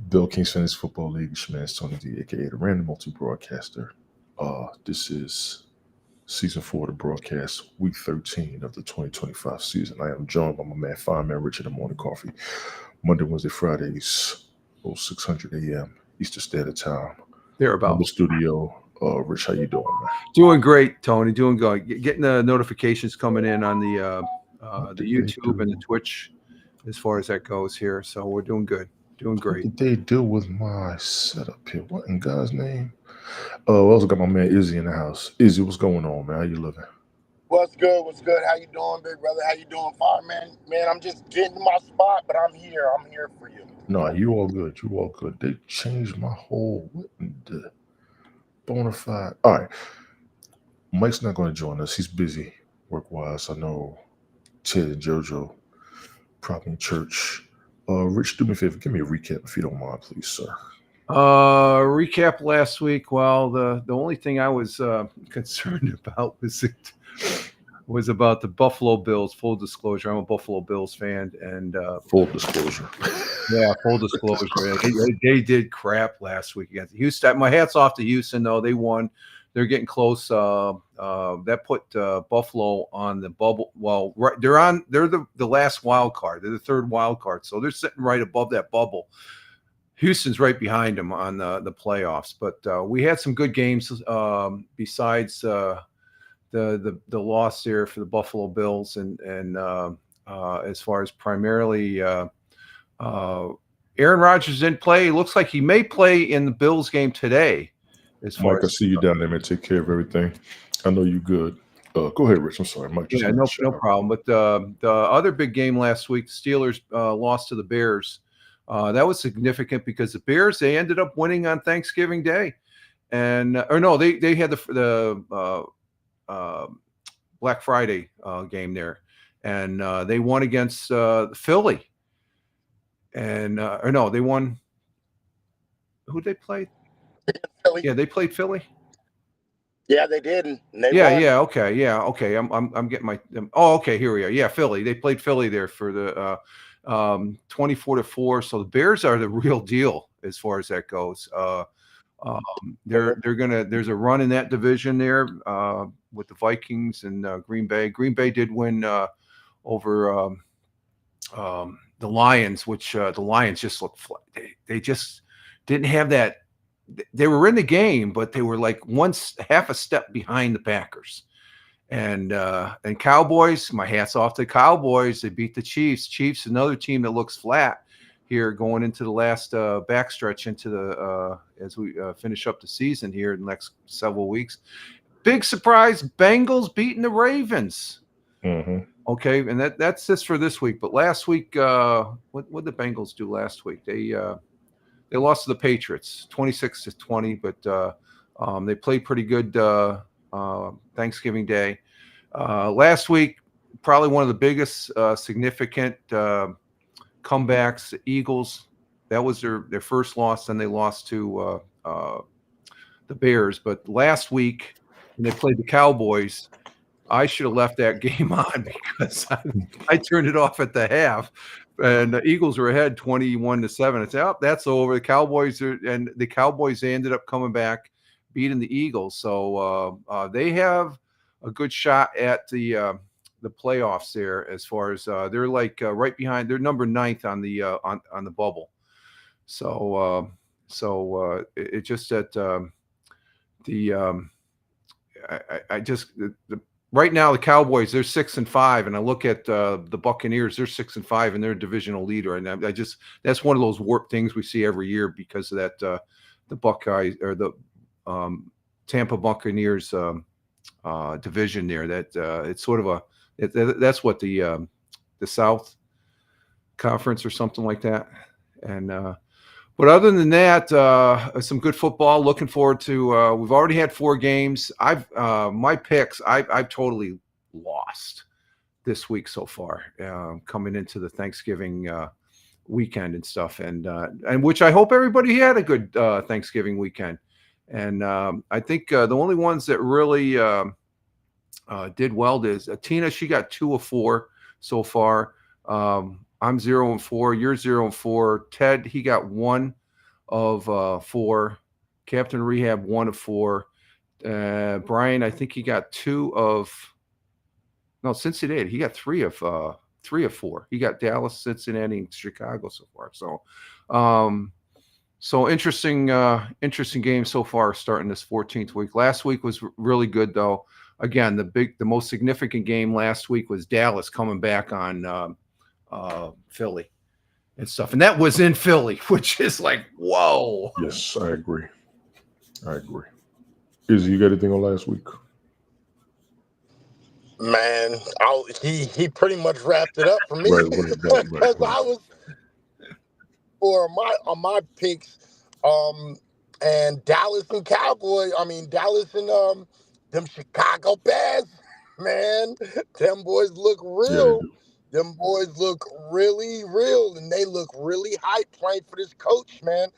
Bill King's Fantasy Football League, it's your man, Tony D, aka the Random Multi Broadcaster. This is season 4 of the broadcast, week 13 of the 2025 season. I am joined by my man, Fireman Richard, the Morning Coffee, Monday, Wednesday, Fridays, 0600 a.m. Eastern Standard Time. In the studio, Rich, how you doing, man? Doing great, Tony. Doing good. Getting the notifications coming in on the YouTube and the Twitch, as far as that goes here. So we're doing good. Doing great. What did they do with my setup here? What in God's name? I also got my man Izzy in the house. Izzy, what's going on, man? How you living? What's good? What's good? How you doing, big brother? How you doing, Fireman? Man, I'm just getting to my spot, but I'm here. I'm here for you. No, you all good. You all good. They changed my whole bona fide. All right. Mike's not going to join us. He's busy work-wise. I know Ted and JoJo probably in church. Rich, do me a favor. Give me a recap if you don't mind, please, sir. Recap last week. Well, the only thing I was concerned about was about the Buffalo Bills. Full disclosure, I'm a Buffalo Bills fan, and full disclosure. Yeah, full disclosure. They did crap last week against Houston. My hat's off to Houston, though. They won. They're getting close. That put Buffalo on the bubble. Well, right, they're the last wild card. They're the third wild card, so they're sitting right above that bubble. Houston's right behind them on the playoffs. But we had some good games besides the loss there for the Buffalo Bills, and as far as primarily Aaron Rodgers didn't play. It looks like he may play in the Bills game today. Mike, I see you down there, man. Take care of everything. I know you good. Go ahead, Rich. I'm sorry, Mike. Yeah, no problem. But the other big game last week, the Steelers lost to the Bears. That was significant because the Bears, they ended up winning on Thanksgiving Day, and they had the Black Friday game there, and they won against Philly, and they won. Who they played? Philly. Yeah, they played Philly. Yeah, they did. And they won. Okay. I'm getting my. Oh, okay. Here we are. Yeah, Philly. They played Philly there for the 24-4. So the Bears are the real deal as far as that goes. They're gonna. There's a run in that division there with the Vikings and Green Bay. Green Bay did win over the Lions, which the Lions just looked flat. They just didn't have that. They were in the game, but they were like half a step behind the Packers. And Cowboys, my hat's off to the Cowboys. They beat the Chiefs. Chiefs, another team that looks flat here going into the last backstretch into the as we finish up the season here in the next several weeks. Big surprise, Bengals beating the Ravens. Mm-hmm. Okay, and that's just for this week. But last week, what did the Bengals do last week? They lost to the Patriots 26-20, but they played pretty good Thanksgiving Day. Last week, probably one of the biggest significant comebacks, the Eagles. That was their first loss, and they lost to the Bears. But last week, when they played the Cowboys, I should have left that game on because I turned it off at the half. And the Eagles were ahead 21-7. I said, "Oh, that's over." The Cowboys they ended up coming back, beating the Eagles. So they have a good shot at the playoffs there. As far as they're like right behind. They're number 9th on the bubble. So it's just that right now, the Cowboys, they're 6-5, and I look at the Buccaneers, they're 6-5, and they're a divisional leader. And that's one of those warped things we see every year because of that the Buckeyes or the Tampa Buccaneers division there. That it's sort of that's what the South Conference or something like that. And but other than that, some good football. Looking forward to. We've already had 4 games. My picks. I've totally lost this week so far, coming into the Thanksgiving weekend and stuff, and which I hope everybody had a good Thanksgiving weekend. And I think the only ones that really did well is Tina. She got 2 of 4 so far. I'm 0-4. You're 0-4. Ted, he got 1 of 4. Captain Rehab 1 of 4. Brian, I think he got 2 of. No, Cincinnati. He got 3 of 4. He got Dallas, Cincinnati, and Chicago so far. So interesting game so far starting this 14th week. Last week was really good though. Again, the most significant game last week was Dallas coming back on Philly and stuff. And that was in Philly, which is like, whoa. Yes, I agree. Izzy, you got anything on last week? Man, he pretty much wrapped it up for me. Right. Because I was on my picks, and Dallas and Cowboys. I mean Dallas and them Chicago Bears. Man, them boys look real. Yeah, them boys look really real, and they look really hype playing for this coach, man.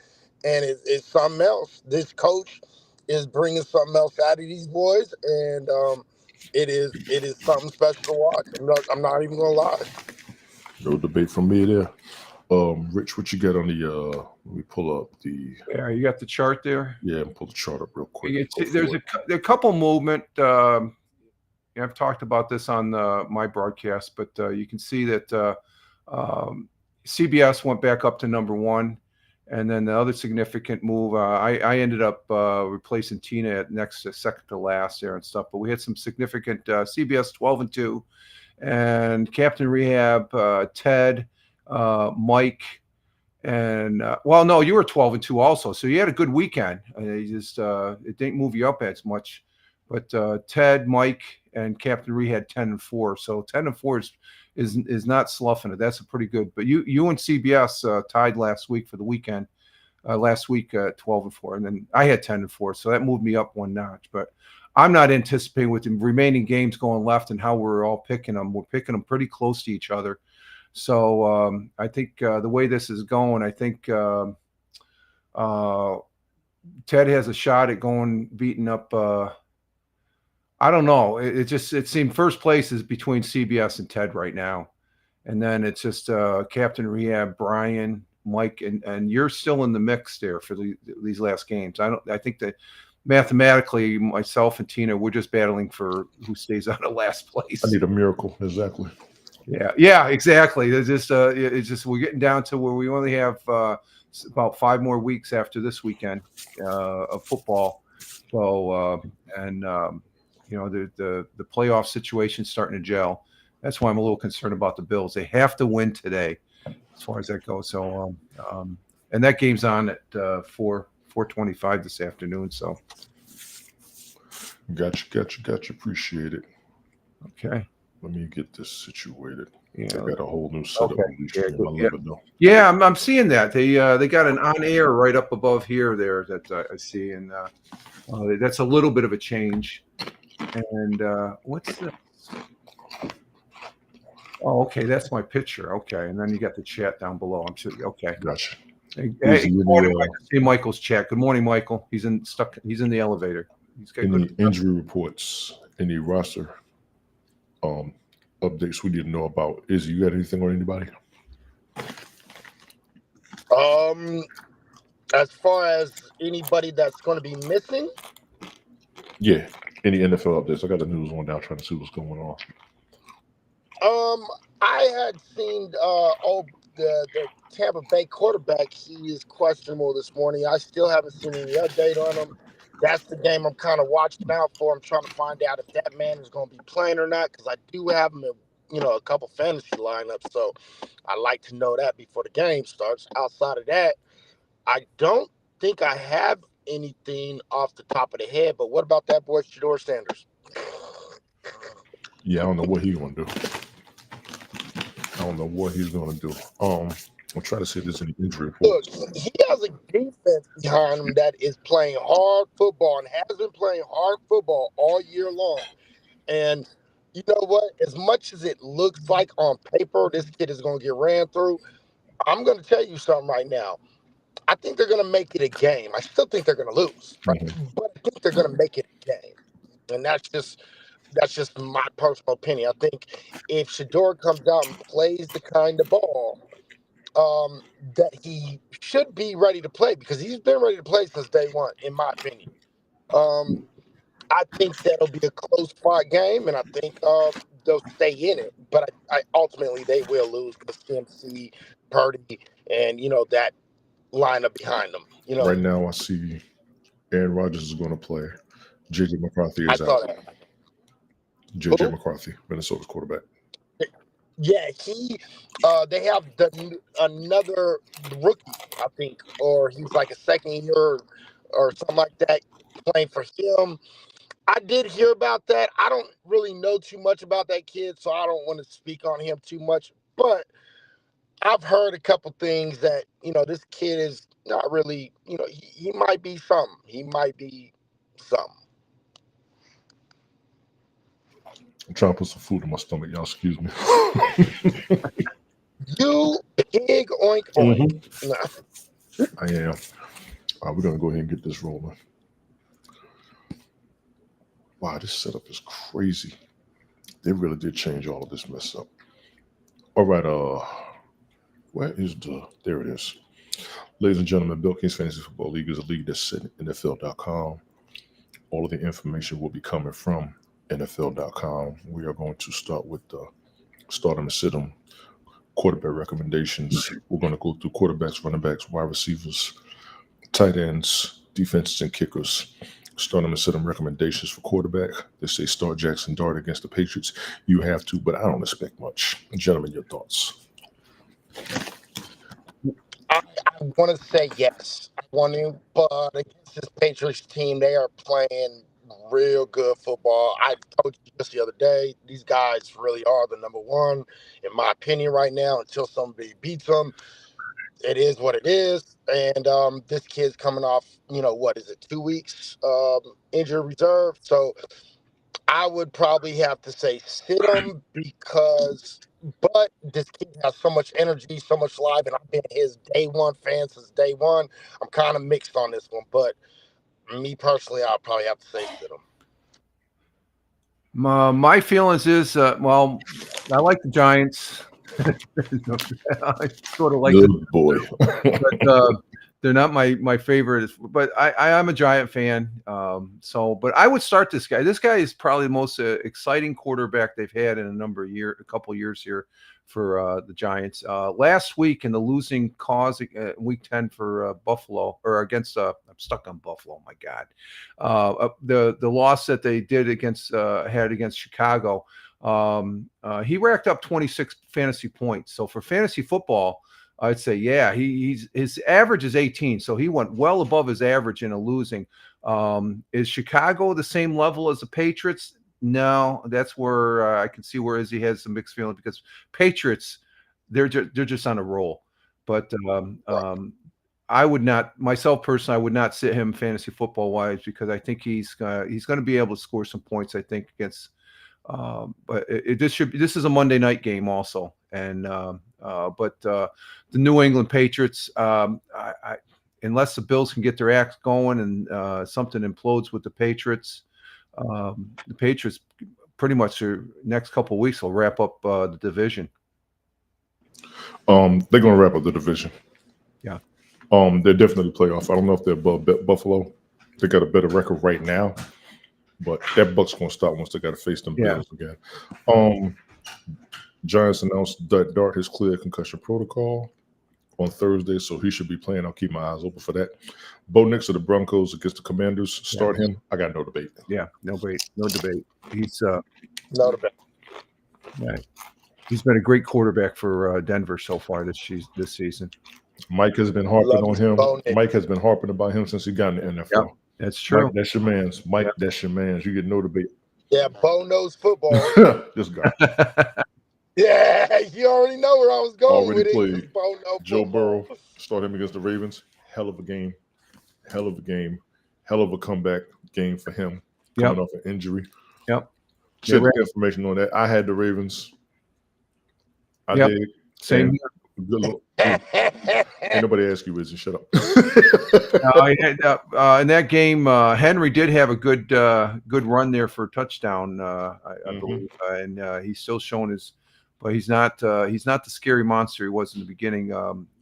And it's something else. This coach is bringing something else out of these boys, and it is something special to watch. I'm not even gonna lie. no debate from me there. Rich, what you got on the? Let me pull up the. Yeah, you got the chart there. Yeah, pull the chart up real quick. There's a couple movement. I've talked about this on my broadcast, but you can see that CBS went back up to number 1, and then the other significant move, I ended up replacing Tina at second to last there and stuff. But we had some significant CBS 12-2, and Captain Rehab, Ted, Mike, and well, no, you were 12-2 also, so you had a good weekend. It didn't move you up as much, but Ted, Mike, and Captain Ree had 10-4, so 10-4 is not sloughing it. That's a pretty good. But you and CBS tied last week for the weekend. Last week 12-4, and then I had 10-4, so that moved me up 1 notch. But I'm not anticipating with the remaining games going left and how we're all picking them. We're picking them pretty close to each other. So I think the way this is going, I think Ted has a shot at beating up. I don't know. It seemed first place is between CBS and Ted right now, and then it's just Captain Rehab, Brian, Mike, and you're still in the mix there for these last games. I think that mathematically, myself and Tina, we're just battling for who stays out of last place. I need a miracle, exactly. Yeah, exactly. It's just we're getting down to where we only have about 5 more weeks after this weekend of football. So the playoff situation's starting to gel. That's why I'm a little concerned about the Bills. They have to win today, as far as that goes. So and that game's on at 4:25 this afternoon. So Gotcha. Appreciate it. Okay. Let me get this situated. Yeah. I got a whole new setup. Okay. Yeah, I'm seeing that. They got an on air right up above here there that I see, and that's a little bit of a change. And what's this? Oh, okay, that's my picture. Okay, and then you got the chat down below. I'm sure. Okay, gotcha. Hey, good morning, Michael. See Michael's chat. Good morning, Michael. He's in the elevator. He's got any injury reports, any roster updates we didn't know about? Izzy, you got anything on anybody? As far as anybody that's going to be missing? Yeah, any NFL updates? I got the news on down trying to see what's going on. I had seen the Tampa Bay quarterback. He is questionable this morning. I still haven't seen any update on him. That's the game I'm kind of watching out for. I'm trying to find out if that man is going to be playing or not, because I do have him in, a couple fantasy lineups. So I like to know that before the game starts. Outside of that, I don't think I have anything off the top of the head. But what about that boy Shedeur Sanders? Yeah, I don't know what he's going to do. I'm trying to see if there's any injury reports. Look, he has a defense behind him that is playing hard football and has been playing hard football all year long. And you know what? As much as it looks like on paper this kid is going to get ran through, I'm going to tell you something right now. I think they're going to make it a game. I still think they're going to lose, right? Mm-hmm. But I think they're going to make it a game. And that's just that's just my personal opinion. I think if Shador comes out and plays the kind of ball that he should be ready to play, because he's been ready to play since day one, in my opinion. I think that'll be a close fought game, and I think they'll stay in it. But I ultimately they will lose because CMC, Purdy, and that lineup behind them. Right now, I see Aaron Rodgers is going to play. J.J. McCarthy I is saw out. that. J.J. Who? McCarthy, Minnesota's quarterback. Yeah, they have another rookie, I think, or he's like a second year or something like that, playing for him. I did hear about that. I don't really know too much about that kid, so I don't want to speak on him too much. But I've heard a couple things that, this kid is not really, he might be something. He might be something. I'm trying to put some food in my stomach. Y'all excuse me. You pig oink oink. I am. We're going to go ahead and get this rolling. Wow, this setup is crazy. They really did change all of this mess up. All right, where is there it is. Ladies and gentlemen, Bill King's Fantasy Football League is a league that's set in NFL.com. All of the information will be coming from NFL.com. We are going to start with the start 'em and sit 'em quarterback recommendations. We're going to go through quarterbacks, running backs, wide receivers, tight ends, defenses, and kickers. Start 'em and sit 'em recommendations for quarterback. They say start Jackson Dart against the Patriots. You have to, but I don't expect much. Gentlemen, your thoughts? I want to say yes. I want to, but against this Patriots team, they are playing real good football. I told you just the other day, these guys really are the number one, in my opinion, right now, until somebody beats them. It is what it is. And this kid's coming off, what is it, 2 weeks injured reserve. So I would probably have to say sit him but this kid has so much energy, so much life, and I've been his day one fan since day one. I'm kind of mixed on this one, but me personally, I'll probably have to say sit him. My feelings is, I like the Giants. I sort of like Good boy. but they're not my favorite. But I am a Giant fan. But I would start this guy. This guy is probably the most exciting quarterback they've had in a couple years here for the Giants. Last week in the losing cause, week 10 for Buffalo, or against I'm stuck on Buffalo. My God, the loss that they did had against Chicago. He racked up 26 fantasy points. So for fantasy football, I'd say, yeah, his average is 18. So he went well above his average in a losing. Is Chicago the same level as the Patriots? No, that's where I can see where Izzy has some mixed feelings, because Patriots, they're just on a roll. But I would not, myself personally, I would not sit him fantasy football wise, because I think he's going to be able to score some points, I think, against but this is a Monday night game also. And but the New England Patriots, unless the Bills can get their act going and something implodes with the Patriots pretty much their next couple of weeks will wrap up the division. They're going to wrap up the division. Yeah. They're definitely playoff. I don't know if they're above Buffalo. They got a better record right now, but that buck's going to stop once they got to face them Bills again. Giants announced that Dart has cleared concussion protocol on Thursday, so he should be playing. I'll keep my eyes open for that. Bo Nix of the Broncos against the Commanders. Start him. I got no debate. Yeah, no debate. He's no debate. Yeah, he's been a great quarterback for Denver so far this season. Mike has been harping on him. Mike has been harping about him since he got in the NFL. Yep, that's true. Mike, that's your man's. Mike, that's your man's. You get no debate. Yeah, Bo knows football. This guy. Yeah, you already know where I was going already with played. it. Bo knows Joe football. Burrow started him against the Ravens. Hell of a game. Hell of a comeback game for him. Coming off an injury. Yep. Check the information on that. I had the Ravens. I did. Same. Ain't nobody ask you, is it? Shut up. In that game, Henry did have a good run there for a touchdown, I believe, and he's still showing his. But he's not the scary monster he was in the beginning.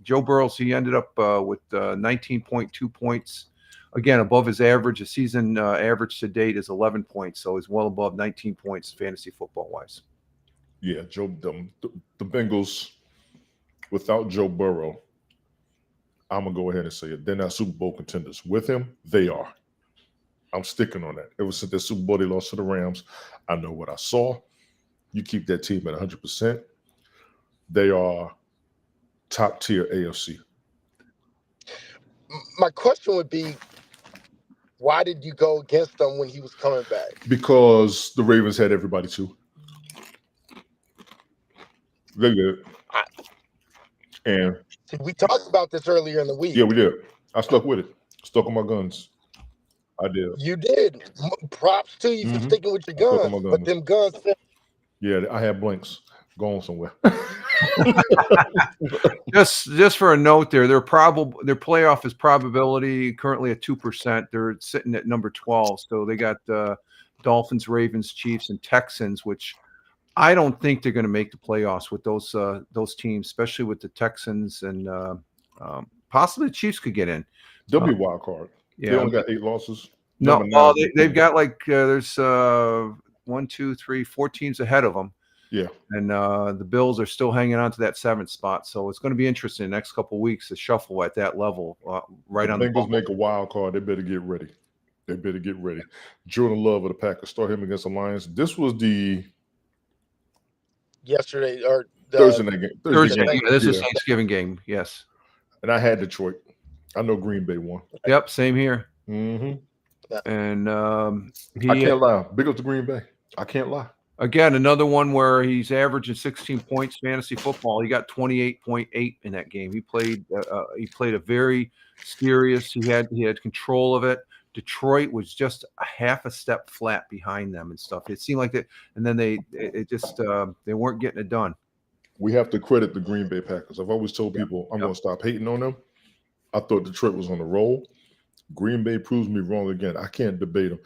Joe Burrow, he ended up with 19.2 points, again above his average. The season average to date is 11 points, so he's well above 19 points fantasy football wise. Yeah, the Bengals without Joe Burrow, I'm gonna go ahead and say it. They're not Super Bowl contenders. With him, they are. I'm sticking on that. Ever since the Super Bowl they lost to the Rams, I know what I saw. You keep that team at 100%. They are top tier AFC. My question would be, why did you go against them when he was coming back? Because the Ravens had everybody too. They did. And We talked about this earlier in the week. yeah, we did. I stuck with it. Stuck on my guns. I did. You did. Props to you for sticking with your guns. But them guns. Yeah, I had blanks going somewhere. Just for a note, their playoff is probability currently at 2%. They're sitting at number 12, so they got Dolphins, Ravens, Chiefs, and Texans, which I don't think they're going to make the playoffs with those teams, especially with the Texans and possibly the Chiefs could get in. They'll be a wild card. Yeah, they only got 8 losses. No, well, they've got there's 1, 2, 3, 4 teams ahead of them. Yeah, and the Bills are still hanging on to that 7th spot, so it's going to be interesting the next couple of weeks to shuffle at that level. Right on the Bengals make a wild card. They better get ready. Jordan Love of the Packers, start him against the Lions. This was the yesterday or Thursday night game. Thursday. Yeah, this is Thanksgiving game. Yes, and I had Detroit. I know Green Bay won. Yep, same here. And I can't lie. Big up to Green Bay. I can't lie. Again, another one where he's averaging 16 points fantasy football. He got 28.8 in that game. He played a very serious. He had control of it. Detroit was just a half a step flat behind them and stuff. It seemed like that, and then they weren't getting it done. We have to credit the Green Bay Packers. I've always told people I'm going to stop hating on them. I thought Detroit was on the roll. Green Bay proves me wrong again. I can't debate them.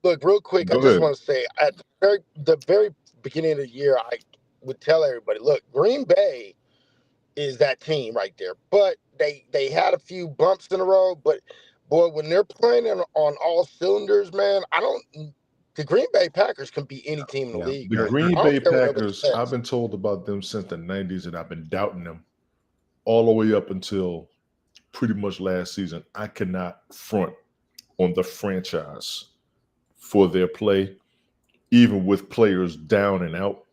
Look, real quick, I just want to say at the very beginning of the year, I would tell everybody, look, Green Bay is that team right there. But they had a few bumps in a row. But, boy, when they're playing on all cylinders, man, the Green Bay Packers can beat any team in the league. The Green Bay Packers, I've been told about them since the 90s, and I've been doubting them all the way up until pretty much last season. I cannot front on the franchise for their play, even with players down and out.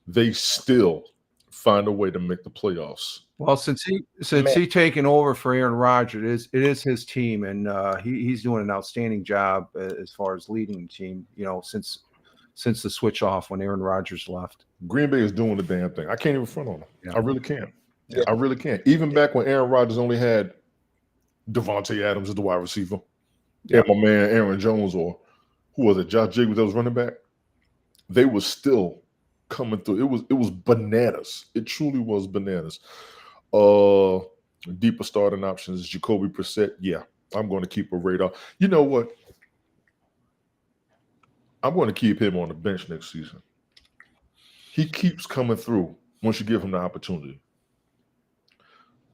They still find a way to make the playoffs. Well, since he taken over for Aaron Rodgers, it is his team, and he's doing an outstanding job as far as leading the team. Since the switch off when Aaron Rodgers left, Green Bay is doing the damn thing. I can't even front on them. Yeah. I really can't. Yeah. I really can't. Even back when Aaron Rodgers only had Devontae Adams as the wide receiver, and my man Aaron Jones, or who was it, Josh Jacobs that was running back, they were still coming through. It was bananas. It truly was bananas. Deeper starting options, Jacoby Brissett. Yeah, I'm going to keep a radar. You know what? I'm going to keep him on the bench next season. He keeps coming through once you give him the opportunity.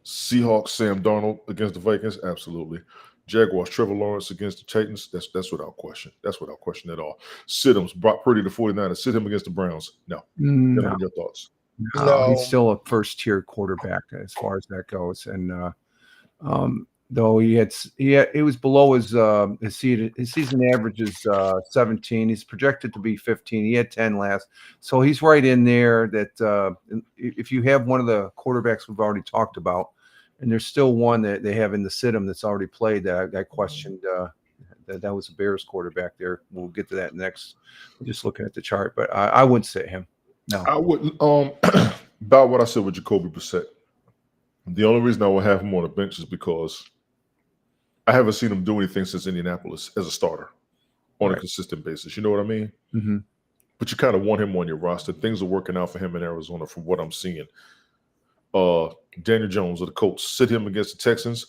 Seahawks, Sam Darnold against the Vikings, absolutely. Jaguars, Trevor Lawrence against the Titans, that's without question. That's without question at all. Sit-ems, Brock Purdy, the 49ers, sit him against the Browns. No. Your thoughts? No, he's still a first-tier quarterback as far as that goes. And though he was below his season average is 17. He's projected to be 15. He had 10 last. So he's right in there that if you have one of the quarterbacks we've already talked about, and there's still one that they have in the sit-em that's already played that I questioned that was a Bears quarterback there. We'll get to that next. We're just looking at the chart, but I wouldn't sit him. No. I wouldn't. About what I said with Jacoby Brissett. The only reason I would have him on the bench is because I haven't seen him do anything since Indianapolis as a starter on a consistent basis. You know what I mean? Mm-hmm. But you kind of want him on your roster. Things are working out for him in Arizona from what I'm seeing. Daniel Jones of the Colts, sit him against the Texans.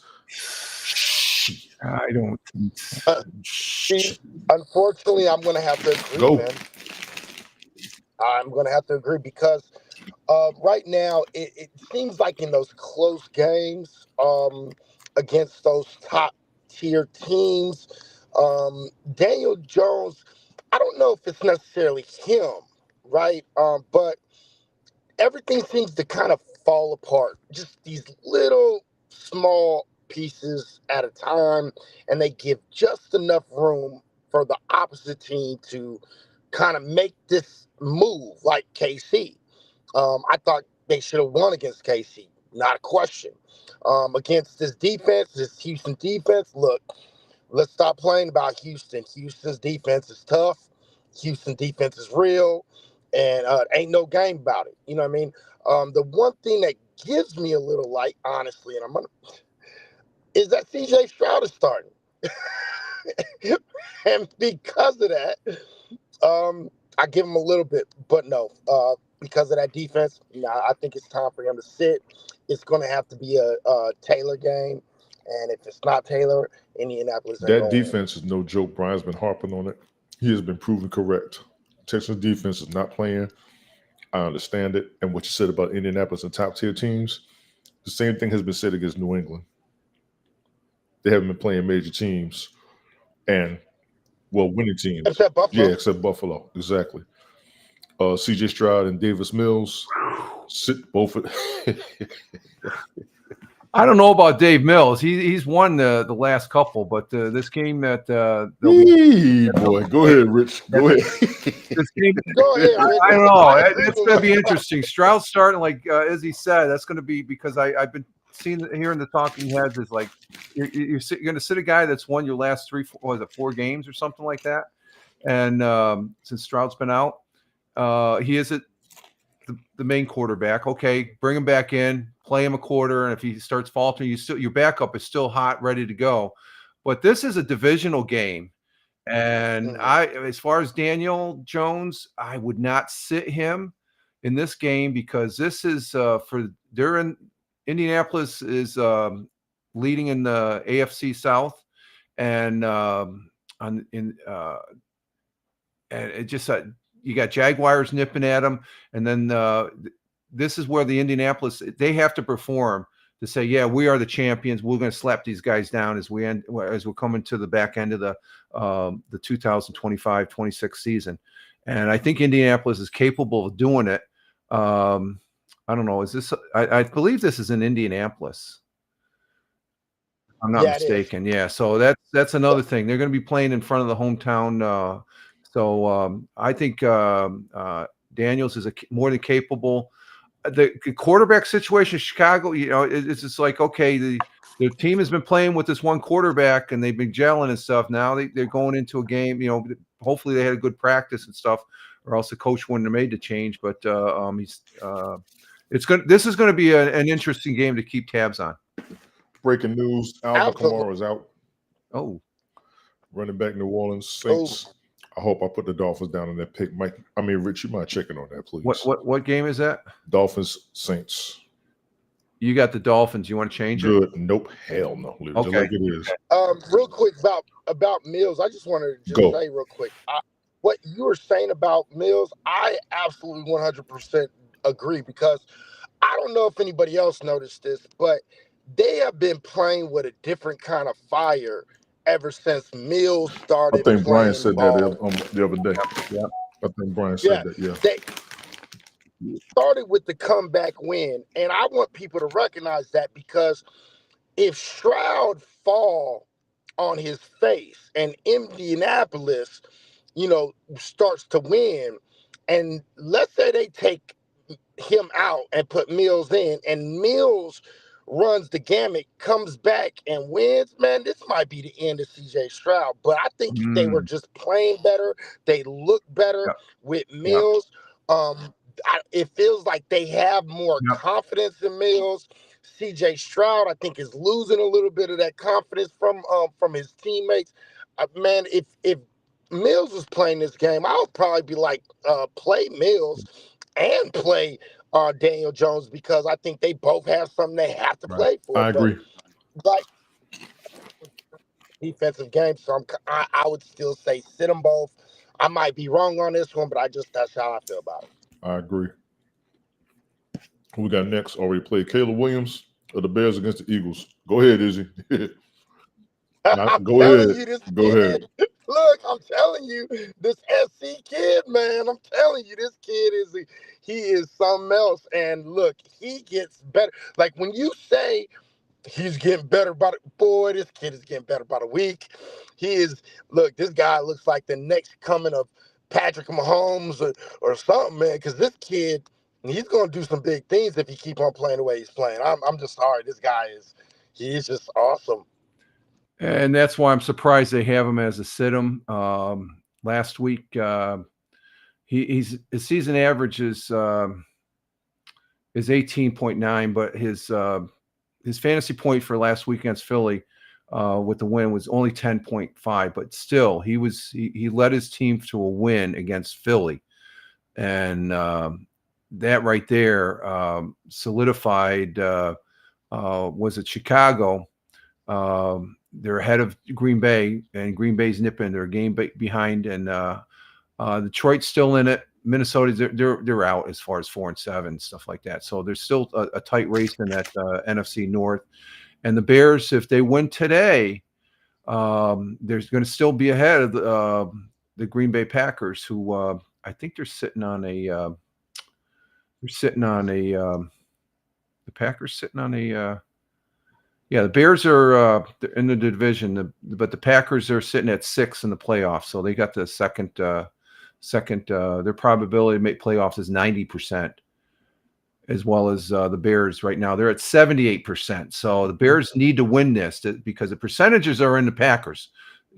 I don't. Unfortunately, I'm going to have to agree, man. I'm going to have to agree because right now it seems like in those close games against those top tier teams, Daniel Jones, I don't know if it's necessarily him, right? But everything seems to kind of fall apart. Just these little small pieces at a time, and they give just enough room for the opposite team to kind of make this move, like KC. I thought they should have won against KC, not a question. Against this defense, this Houston defense, look, let's stop playing about Houston. Houston's defense is tough. Houston defense is real, and ain't no game about it. You know what I mean? The one thing that gives me a little light, honestly, is that CJ Stroud is starting. And because of that, I give him a little bit, but no, because of that defense, I think it's time for him to sit. It's going to have to be a Taylor game, and if it's not Taylor, Indianapolis ain't That gonna win. defense is no joke. Brian's been harping on it. He has been proven correct. Texans defense is not playing. I understand it. And what you said about Indianapolis and top tier teams, the same thing has been said against New England. They haven't been playing major teams and winning teams. Except Buffalo. Yeah, except Buffalo. Exactly. CJ Stroud and Davis Mills sit both. I don't know about Dave Mills. He's won the last couple, but this game that boy, go ahead, Rich. Go ahead. This game, Go ahead, Rich. I don't know. It's going to be interesting. Stroud starting, like as he said, that's going to be because I've been hearing the talking heads is like you're going to sit a guy that's won your last 4 games or something like that, and since Stroud's been out, he isn't the main quarterback. Okay, bring him back in, play him a quarter, and if he starts faltering, your backup is still hot, ready to go. But this is a divisional game, and as far as Daniel Jones, I would not sit him in this game because this is Indianapolis is leading in the AFC South, and it just you got Jaguars nipping at them, and then this is where the Indianapolis they have to perform to say, yeah, we are the champions. We're going to slap these guys down as we're coming to the back end of the 2025-26 season, and I think Indianapolis is capable of doing it. I don't know. Is this? I believe this is in Indianapolis. I'm not mistaken. Yeah. So that's another thing. They're going to be playing in front of the hometown. So I think Daniels is more than capable. The quarterback situation in Chicago, it's just like, okay, the team has been playing with this one quarterback and they've been gelling and stuff. Now they're going into a game, hopefully they had a good practice and stuff, or else the coach wouldn't have made the change. But this is going to be an interesting game to keep tabs on. Breaking news: Alvin Kamara is out. Oh, running back New Orleans Saints. I hope I put the Dolphins down in that pick. Rich, you mind checking on that, please? What game is that? Dolphins Saints. You got the Dolphins. You want to change it? Good. Nope. Hell no. Leave it just like it is. Real quick about Mills, I just wanted to say real quick. What you were saying about Mills, I absolutely 100% agree because I don't know if anybody else noticed this, but they have been playing with a different kind of fire ever since Mills started. I think Brian said that the other day. Yeah, I think Brian said that. Yeah, they started with the comeback win, and I want people to recognize that because if Stroud fall on his face and Indianapolis, starts to win, and let's say they take him out and put Mills in, and Mills runs the gamut, comes back and wins, man, this might be the end of CJ Stroud. But I think they were just playing better. They look better with Mills. It feels like they have more confidence in Mills. CJ Stroud, I think, is losing a little bit of that confidence from his teammates. Man, if Mills was playing this game, I would probably be like, play Mills and play Daniel Jones, because I think they both have something they have to play for. I agree. But like defensive game, so I would still say sit them both. I might be wrong on this one, but that's how I feel about it. I agree. Who we got next? Already played Caleb Williams of the Bears against the Eagles. Go ahead, Izzy. Go ahead. Go ahead. Look, I'm telling you, this SC kid, man. I'm telling you, this kid he is something else. And look, he gets better. Like when you say he's getting better boy, this kid is getting better by the week. This guy looks like the next coming of Patrick Mahomes or something, man. Because this kid, he's going to do some big things if he keep on playing the way he's playing. I'm just sorry. This guy he's just awesome. And that's why I'm surprised they have him as a sit-em. Last week, his season average is 18.9, but his fantasy point for last week against Philly with the win was only 10.5. But still, he led his team to a win against Philly, and that right there solidified. Was it Chicago? They're ahead of Green Bay, and Green Bay's nipping their game behind, and Detroit's still in it. Minnesota's they're out as far as 4-7 stuff like that. So there's still a tight race in that NFC North, and the Bears, if they win today, they're going to still be ahead of the Green Bay Packers, who I think they're sitting on a. The Packers sitting on a. Yeah, the Bears are in the division, but the Packers are sitting at 6 in the playoffs, so they got the second. Their probability to make playoffs is 90%, as well as the Bears right now. They're at 78%. So the Bears need to win this because the percentages are in the Packers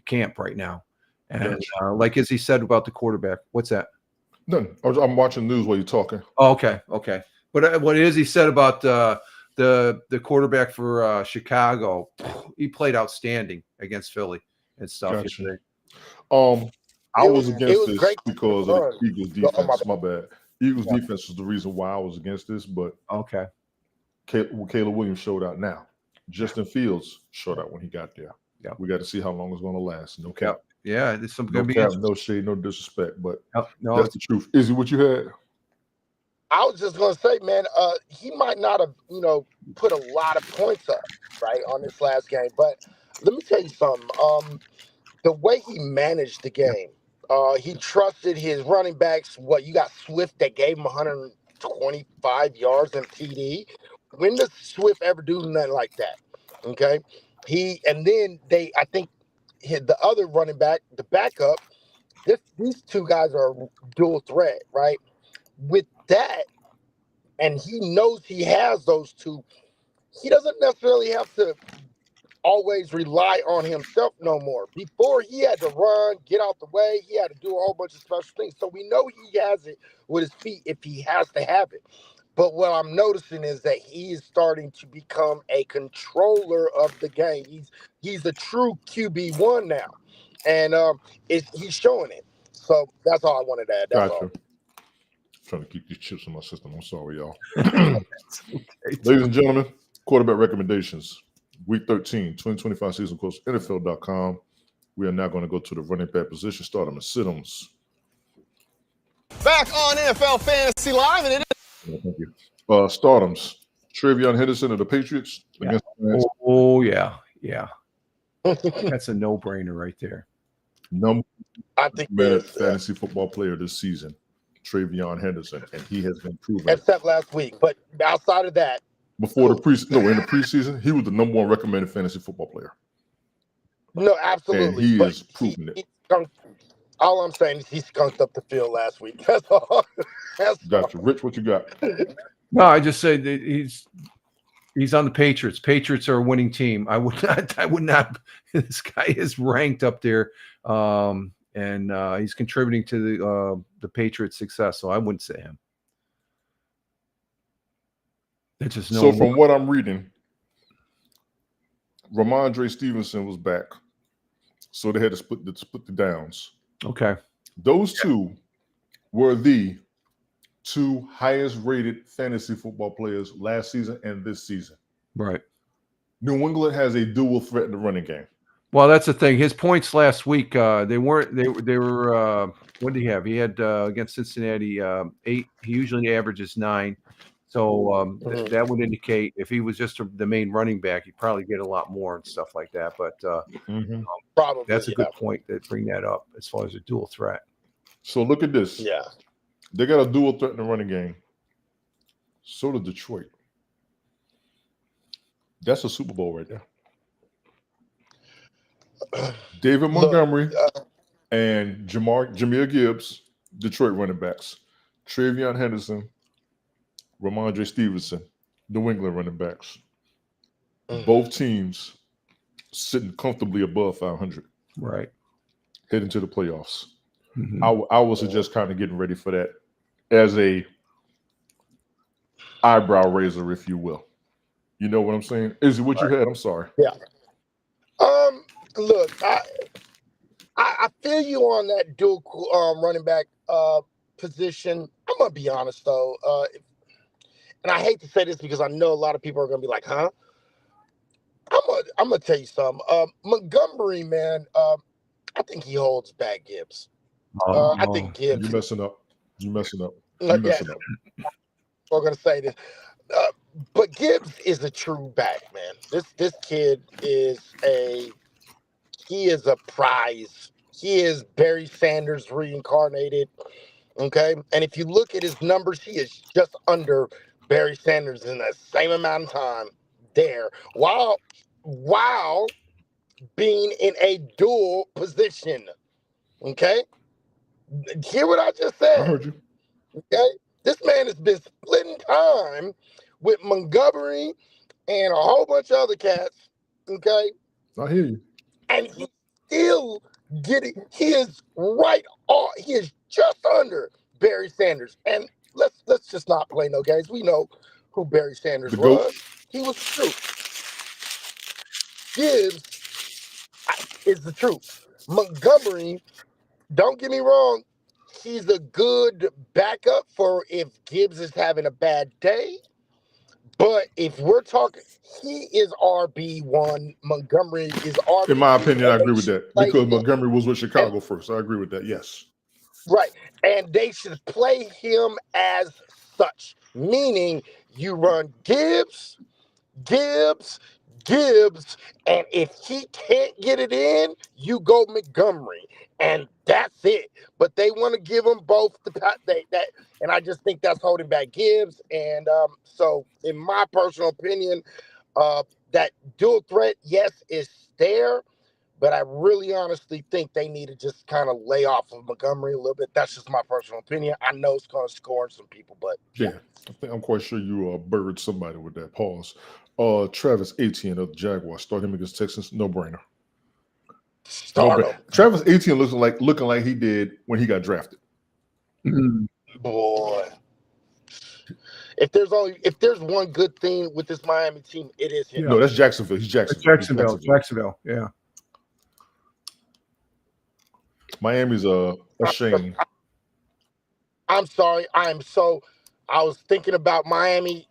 camp right now. And like as he said about the quarterback, what's that? Nothing. I'm watching news while you're talking. Oh, okay. But what is he said about the quarterback for Chicago? He played outstanding against Philly and stuff. Gotcha. I was against this because of the Eagles defense. My bad. Eagles defense was the reason why I was against this, but okay. Caleb Williams showed out now. Justin Fields showed out when he got there. Yeah. We got to see how long it's going to last. No cap. Yeah, there's some no good cap, no shade, no disrespect, but no, that's the truth. Izzy, what you had? I was just going to say, man, he might not have, put a lot of points up, right, on this last game. But let me tell you something. The way he managed the game, he trusted his running backs. You got Swift that gave him 125 yards in TD. When does Swift ever do nothing like that? Okay. I think the other running back, the backup, these two guys are dual threat, right? With that, and he knows he has those two, he doesn't necessarily have to always rely on himself no more. Before, he had to run, get out the way. He had to do a whole bunch of special things. So we know he has it with his feet if he has to have it. But what I'm noticing is that he is starting to become a controller of the game. He's a true QB1 now, and he's showing it. So that's all I wanted to add. That's all. Trying to keep these chips in my system. I'm sorry, y'all. Ladies and gentlemen, quarterback recommendations. Week 13, 2025 season, of course, NFL.com. We are now going to go to the running back position, start them at sit-ems. Back on NFL Fantasy Live, and it is. Thank you. Stardoms. Travion Henderson of the Patriots. Yeah. Oh, yeah. That's a no-brainer right there. I think fantasy football player this season, Travion Henderson, and he has been proven. Except last week, but outside of that, in the preseason, he was the number 1 recommended fantasy football player. No, absolutely. And he is proving it. All I'm saying is he skunked up the field last week. That's all. Gotcha. Rich, what you got? No, I just say that he's on the Patriots. Patriots are a winning team. I would not. This guy is ranked up there, and he's contributing to the Patriots' success. So I wouldn't say him. So from what I'm reading, Ramondre Stevenson was back, so they had to split the downs. Okay, those two were the two highest rated fantasy football players last season and this season. Right. New England has a dual threat in the running game. Well, that's the thing. His points last week, they weren't. They were. What did he have? He had against Cincinnati 8. He usually averages 9. So that would indicate if he was just the main running back, he'd probably get a lot more and stuff like that. But Probably that's a good point to bring that up as far as a dual threat. So look at this. Yeah. They got a dual threat in the running game. So did Detroit. That's a Super Bowl right there. David Montgomery and Jahmyr Gibbs, Detroit running backs. Travion Henderson, Ramondre Stevenson, New England running backs. Both teams sitting comfortably above 500. Right. Heading to the playoffs. Mm-hmm. I was just kind of getting ready for that as a eyebrow raiser, if you will. You know what I'm saying? Is it what you had? I'm sorry. Yeah. Look, I feel you on that dual running back position. I'm gonna be honest though, and I hate to say this because I know a lot of people are gonna be like, "Huh?" I'm gonna tell you something. Montgomery, man, I think he holds back Gibbs. I think Gibbs. You messing up. You messing up. I'm gonna say this. But Gibbs is a true back, man. This kid is a prize. He is Barry Sanders reincarnated. Okay. And if you look at his numbers, he is just under Barry Sanders in the same amount of time there, while being in a dual position. Okay. Hear what I just said? I heard you. Okay. This man has been splitting time with Montgomery and a whole bunch of other cats. Okay. I hear you. And he's still he is right on, he is just under Barry Sanders. And let's just not play no games. We know who Barry Sanders was. He was true. Gibbs is the truth. Montgomery, don't get me wrong, he's a good backup for if Gibbs is having a bad day. But if we're talking, he is RB1. Montgomery is RB2. In my opinion, I agree with that because Montgomery was with Chicago first. I agree with that. Yes. Right. And they should play him as such, meaning you run Gibbs, and if he can't get it in, you go Montgomery, and that's it. But they want to give them both and I just think that's holding back Gibbs. And so, in my personal opinion, that dual threat, yes, is there, but I really honestly think they need to just kind of lay off of Montgomery a little bit. That's just my personal opinion. I know it's going to score some people, but yeah, I'm quite sure you buried somebody with that. Pause. Travis Etienne of the Jaguars, start him against Texans, no brainer. Travis Etienne looking like he did when he got drafted. Boy, if there's one good thing with this Miami team, it is him. No, that's Jacksonville. He's Jacksonville. Jacksonville. Yeah. Miami's a shame. I'm sorry. I was thinking about Miami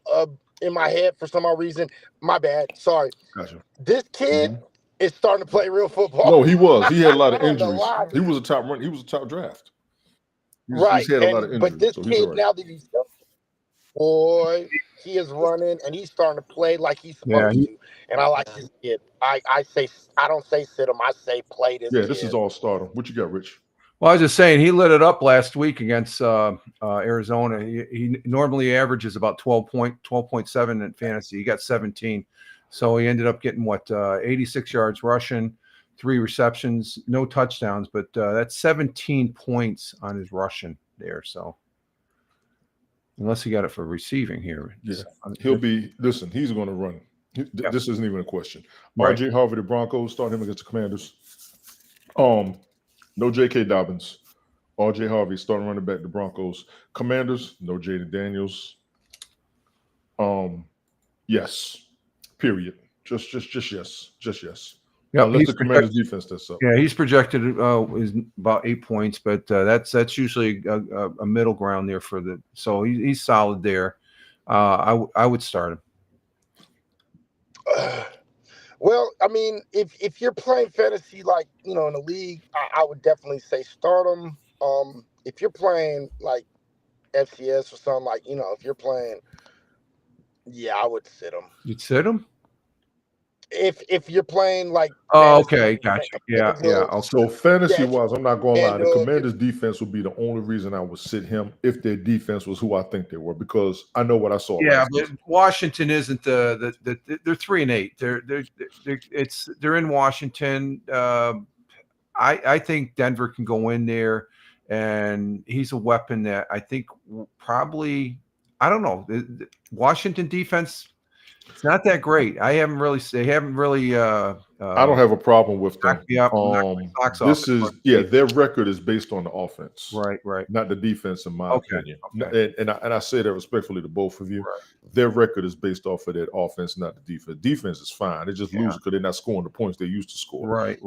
in my head for some odd reason. My bad. Sorry. Gotcha. This kid is starting to play real football. No, he was. He had a lot of injuries. He was a top run. He was a top draft. He's had a lot of injuries. But this kid, now that he's boy, he is running and he's starting to play like he's supposed to. And I like this kid. I don't say sit him. I say play this. Yeah, this is all stardom. What you got, Rich? Well, I was just saying he lit it up last week against Arizona. He normally averages about 12.7 in fantasy. He got 17. So he ended up getting 86 yards rushing, 3 receptions, no touchdowns, but that's 17 points on his rushing there. So unless he got it for receiving here. Yeah. He's going to run. This isn't even a question. RJ Harvey, the Broncos, start him against the Commanders. No J.K. Dobbins. RJ Harvey, starting running back, the Broncos. Commanders, no Jaden Daniels. Yes. Period. Just yes. Just yes. Yeah, Unless the Commanders' defense does up. Yeah, he's projected is about 8 points, but that's usually a middle ground there for the. So he's solid there. I would start him. Well, I mean, if you're playing fantasy like in the league, I would definitely say start them. If you're playing like FCS or something like if you're playing, yeah, I would sit them. You'd sit him? If you're playing like Oh, fantasy, okay, gotcha. Yeah. Okay. So fantasy Yeah, wise, I'm not gonna lie. The FanDuel, Commanders' defense would be the only reason I would sit him if their defense was who I think they were, because I know what I saw. Yeah, last but season. Washington isn't the they're 3-8. They're in Washington. I think Denver can go in there, and he's a weapon that I think probably, I don't know, the Washington defense. It's not that great. They haven't really. I don't have a problem with them. Their record is based on the offense, right, not the defense, in my opinion. Okay. And I say that respectfully to both of you. Right. Their record is based off of that offense, not the defense. Defense is fine. They just lose because they're not scoring the points they used to score. Right.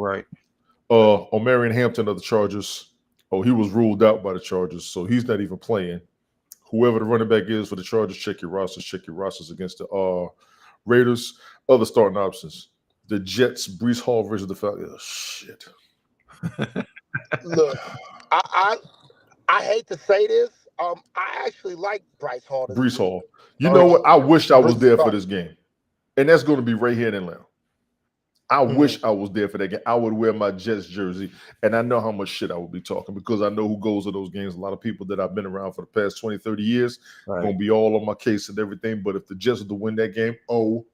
Omarion Hampton of the Chargers. Oh, he was ruled out by the Chargers, so he's not even playing. Whoever the running back is for the Chargers, check your rosters. Check your rosters against the Raiders. Other starting options: the Jets, Breece Hall versus the Falcons. Oh, shit. Look, I hate to say this. I actually like Breece Hall. Breece Hall. You know what? I wish I was there for this game, and that's going to be right here in Atlanta. I wish I was there for that game. I would wear my Jets jersey, and I know how much shit I would be talking because I know who goes to those games. A lot of people that I've been around for the past 20, 30 years are going to be all on my case and everything. But if the Jets were to win that game, oh,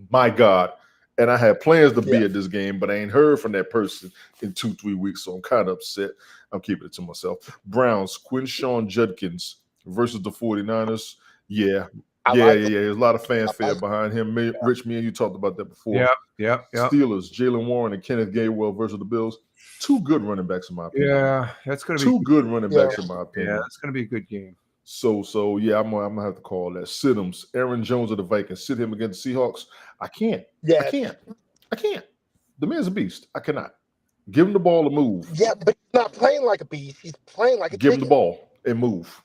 my God. And I had plans to be at this game, but I ain't heard from that person in 2-3 weeks, so I'm kind of upset. I'm keeping it to myself. Browns, Quinshawn Judkins versus the 49ers. Yeah. There's a lot of fanfare behind him. Rich, me and you talked about that before. Yeah. Steelers, Jalen Warren and Kenneth Gainwell versus the Bills. Two good running backs in my opinion. Yeah, that's going to be two good running backs in my opinion. Yeah, that's going to be a good game. So I'm gonna have to call that. Sit him. Aaron Jones of the Vikings. Sit him against the Seahawks. I can't. Yeah, I can't. The man's a beast. I cannot. Give him the ball and move. Yeah, but he's not playing like a beast. He's playing like a Give him the ball and move.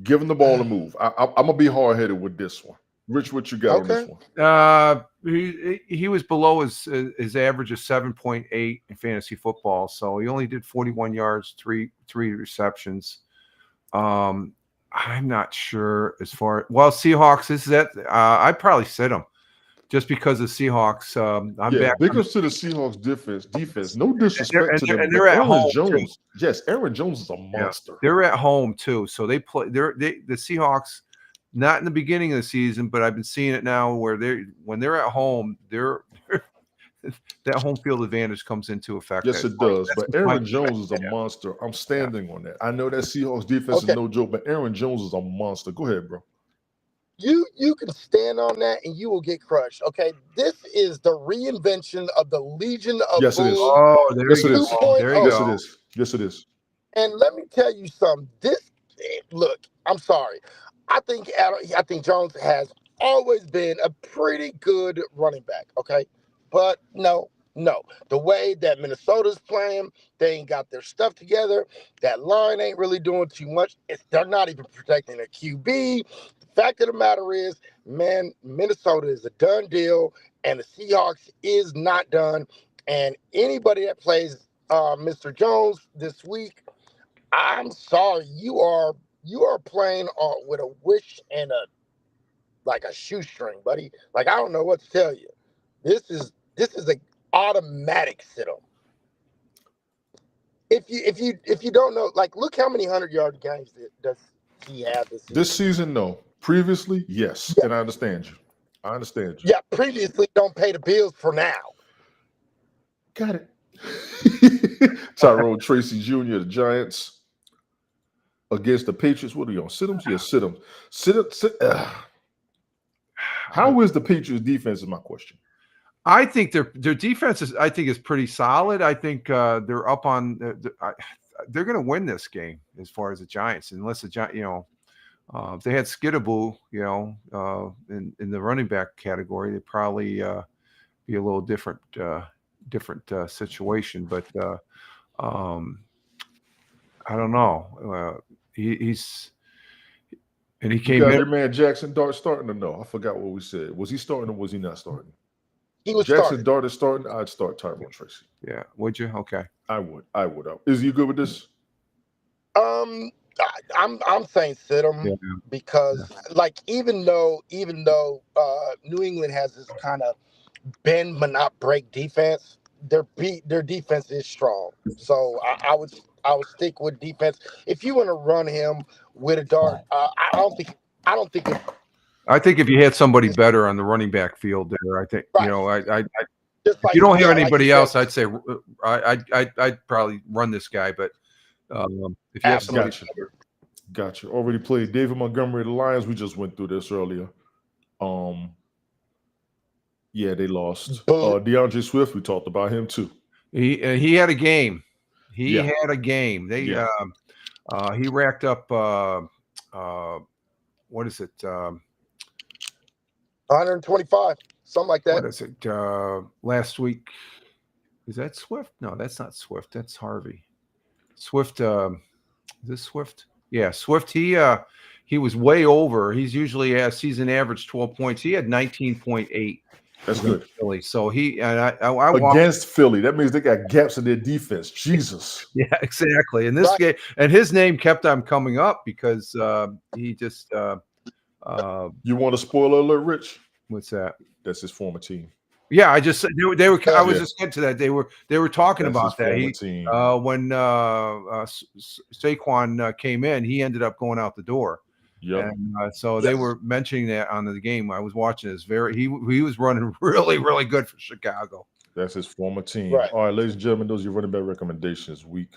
Give him the ball and move. I'm gonna be hard headed with this one. Rich, what you got on this one? He was below his average of 7.8 in fantasy football, so he only did 41 yards, three receptions. I'm not sure as far. Well, Seahawks is that. I'd probably sit him just because of Seahawks. Big ups to the Seahawks defense. No disrespect to them. And they're at home. Jones. Yes, Aaron Jones is a monster. Yeah, they're at home too, so they play. The Seahawks. Not in the beginning of the season, but I've been seeing it now where when they're at home, that home field advantage comes into effect. Yes, it does. But Aaron Jones is a monster. I'm standing on that. I know that Seahawks defense is no joke, but Aaron Jones is a monster. Go ahead, bro. You can stand on that and you will get crushed. Okay, this is the reinvention of the Legion of Yes, it is. Oh, there you go. There you go. Yes, it is. And let me tell you something. Look, I'm sorry. I think Jones has always been a pretty good running back, okay? But no. The way that Minnesota's playing, they ain't got their stuff together. That line ain't really doing too much. They're not even protecting their QB. The fact of the matter is, man, Minnesota is a done deal, and the Seahawks is not done. And anybody that plays Mr. Jones this week, I'm sorry, you are playing with a wish and a shoestring, buddy. Like, I don't know what to tell you. This is an automatic sit-em. If you don't know, like, look how many 100-yard games does he have this season? This season, no. Previously, yes. Yeah. And I understand you. Yeah, previously don't pay the bills for now. Got it. Tyrone Tracy Jr., the Giants. Against the Patriots, what are you on? Sit them? Yeah, sit them. Sit. How is the Patriots' defense? Is my question. I think their defense is pretty solid. I think they're up on. They're going to win this game as far as the Giants, unless the Giants, if they had Skidaboo, in the running back category, they probably be a little different situation. But I don't know. He's and he You came got in. your man Jackson Dart starting or no? I forgot what we said. Was he starting or was he not starting? He was Jackson starting. Dart is starting. I'd start Tyrone Tracy. Yeah, would you? Okay. I would. Is you good with this? I'm saying sit him Yeah. because like even though New England has this kind of bend but not break defense, their defense is strong. So I would stick with defense. If you want to run him with a dart, I don't think it, I think if you had somebody better on the running back field there, I think right. if Just like you don't have like anybody you else, said, I'd say I'd probably run this guy. But if you have somebody Gotcha. Already played David Montgomery of the Lions. We just went through this earlier. Yeah, they lost. DeAndre Swift, we talked about him too. He had a game. He Yeah. had a game. They he racked up what is it? 125, something like that. What is it? Last week. Is that Swift? No, that's not Swift. That's Harvey. Swift. Is this Swift? Yeah, Swift. He was way over. He's usually a season average 12 points. He had 19.8. That's good. Philly. So he and I against Philly. That means they got gaps in their defense. Jesus. Yeah, exactly. In this game, and his name kept on coming up because he just. You want a spoiler alert, Rich? What's that? That's his former team. Yeah, I just they were. I was just getting to that. They were talking about that. When Saquon came in, he ended up going out the door. Yeah. So they were mentioning that on the game. I was watching this. He was running really, really good for Chicago. That's his former team. Right. All right, ladies and gentlemen, those are your running back recommendations. Week,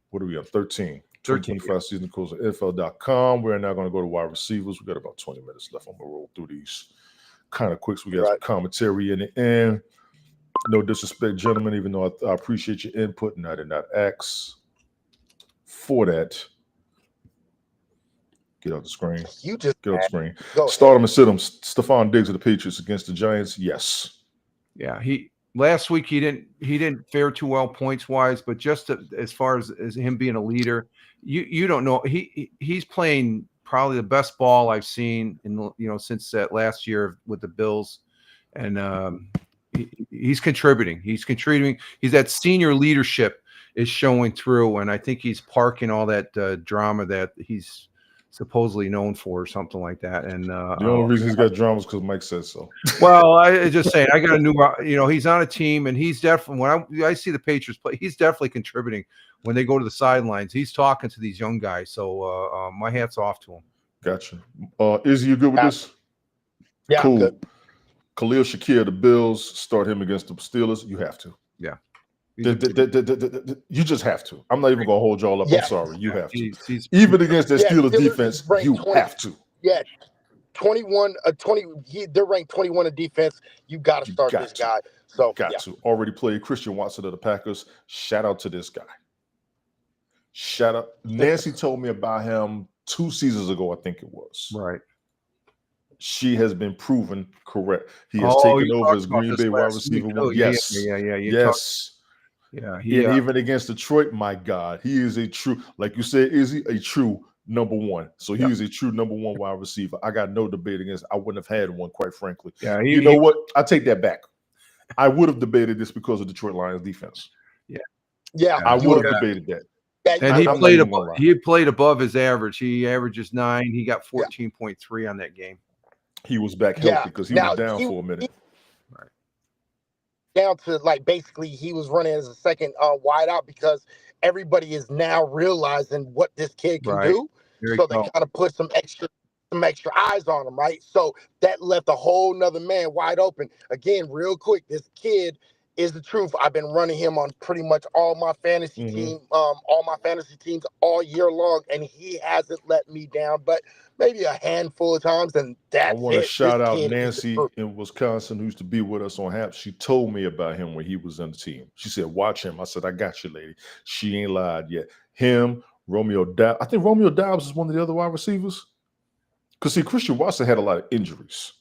what are we on? 13. 2025 season codes at NFL.com. We're now going to go to wide receivers. We got about 20 minutes left. I'm going to roll through these kind of quick. So we got some commentary in the end. No disrespect, gentlemen, even though I appreciate your input and I did not ask for that. Get out the screen. You just get out the screen. Go Start him and sit him. Stephon Diggs of the Patriots against the Giants. Yes. Yeah, last week he didn't fare too well points wise, but just as far as him being a leader, you don't know. He's playing probably the best ball I've seen in since that last year with the Bills, and he's contributing. He's that senior leadership is showing through, and I think he's parking all that drama that he's supposedly known for, or something like that. And the only reason he's got drama is because Mike says so. Well, I just saying, I got a new, he's on a team, and he's definitely, when I see the Patriots play, he's definitely contributing. When they go to the sidelines, he's talking to these young guys. So my hat's off to him. Gotcha. Izzy, you good with this? Yeah, cool. Good. Khalil Shakir, the Bills, start him against the Steelers. You have to. Yeah. You just have to. I'm not even going to hold y'all up. Yeah. I'm sorry. You have to. He's even against that Steelers defense, you have to. Yeah. 21, 20. They're ranked 21 in defense. You got to start this guy. So got to. Already played Christian Watson of the Packers. Shout out to this guy. Shout out. Nancy told me about him 2 seasons ago, I think it was. Right. She has been proven correct. He has taken over as Green Bay wide receiver. Yes. Yes. Yeah. And even against Detroit, my God, he is a true, like you said, is he a true number one? So he is a true number one wide receiver. I got no debate against. I wouldn't have had one, quite frankly. Yeah. You know what? I take that back. I would have debated this because of Detroit Lions defense. Yeah. Yeah. I would have debated that. And he played above his average. He averages 9. He got 14.3 on that game. He was back healthy because he was down for a minute. Right. Down to basically he was running as a second wide out because everybody is now realizing what this kid can do. So they kind of put some extra eyes on him, right? So that left a whole nother man wide open. Again, real quick, this kid is the truth. I've been running him on pretty much all my fantasy teams all year long, and he hasn't let me down, but maybe a handful of times, and that's it. I want to shout out Nancy in Wisconsin, who used to be with us on HAP. She told me about him when he was on the team. She said, watch him. I said, I got you, lady. She ain't lied yet. Him, Romeo Doubs. I think Romeo Doubs is one of the other wide receivers. Because, see, Christian Watson had a lot of injuries.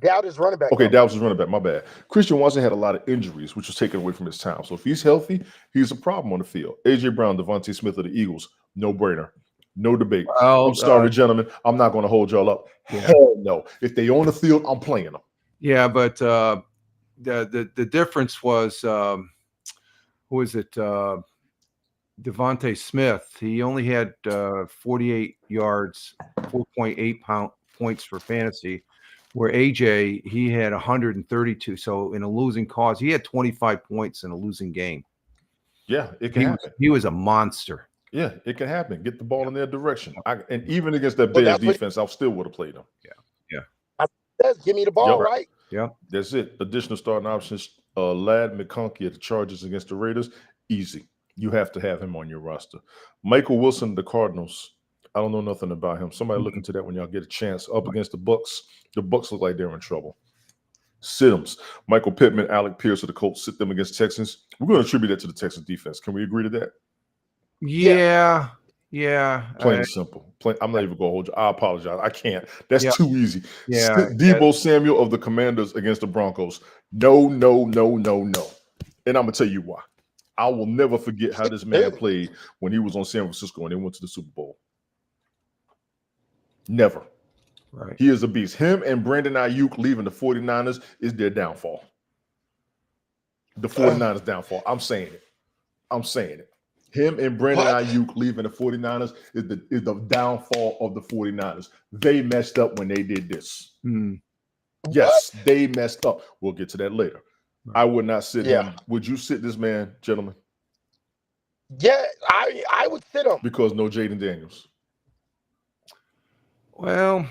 Dowd is running back. Okay, Dallas was running back. My bad. Christian Watson had a lot of injuries, which was taken away from his time. So if he's healthy, he's a problem on the field. AJ Brown, Devontae Smith of the Eagles, no brainer, no debate. Well, I'm sorry, gentlemen. I'm not going to hold y'all up. Yeah. Hell no. If they on the field, I'm playing them. Yeah, but the difference was who is it? Devontae Smith. He only had 48 yards, 4.8 points for fantasy. Where AJ, he had 132. So in a losing cause, he had 25 points in a losing game. Yeah, it can happen. He was a monster. Yeah, it can happen. Get the ball in their direction. And even against that Bears defense, I still would have played them. Give me the ball, right? Yeah. That's it. Additional starting options. Lad McConkey at the Chargers against the Raiders. Easy. You have to have him on your roster. Michael Wilson, the Cardinals. I don't know nothing about him. Somebody look into that when y'all get a chance. Up against the Bucs. The Bucs look like they're in trouble. Sit-ems. Michael Pittman, Alec Pierce of the Colts. Sit them against Texans. We're going to attribute that to the Texans defense. Can we agree to that? Yeah. Plain and simple. I'm not even going to hold you. I apologize. I can't. That's too easy. Yeah. Deebo Samuel of the Commanders against the Broncos. No. And I'm going to tell you why. I will never forget how this man played when he was on San Francisco and they went to the Super Bowl. Never. Right. He is a beast. Him and Brandon Ayuk leaving the 49ers is their downfall. The 49ers downfall. I'm saying it. Him and Brandon Ayuk leaving the 49ers is the downfall of the 49ers. They messed up when they did this. Yes, they messed up. We'll get to that later. Right. I would not sit him. Would you sit this man, gentlemen? Yeah, I would sit him. Because no Jaden Daniels. Well,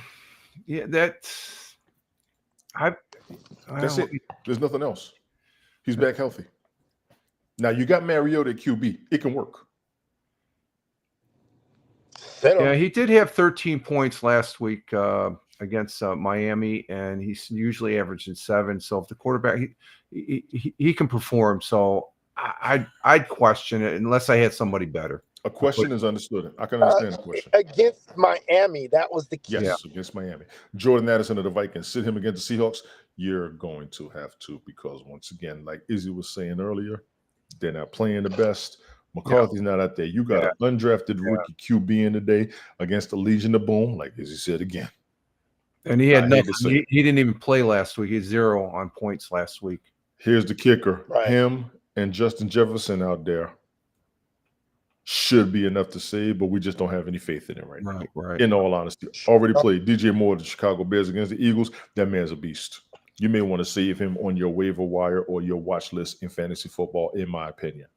yeah, that's it. There's nothing else. He's back healthy. Now you got Mariota at QB. It can work. Yeah, he did have 13 points last week against Miami, and he's usually averaging 7. So if the quarterback he can perform, so I'd question it unless I had somebody better. A question is understood. I can understand the question. Against Miami, that was the key. Yes, against Miami. Jordan Addison of the Vikings. Sit him against the Seahawks. You're going to have to, because once again, like Izzy was saying earlier, they're not playing the best. McCarthy's not out there. You got an undrafted rookie QB in today against the Legion of Boom, like Izzy said again. And he had nothing. He didn't even play last week. He had 0 on points last week. Here's the kicker. Right. Him and Justin Jefferson out there should be enough to save, but we just don't have any faith in him right now. Right. In all honesty. Already played DJ Moore, the Chicago Bears against the Eagles. That man's a beast. You may want to save him on your waiver wire or your watch list in fantasy football, in my opinion.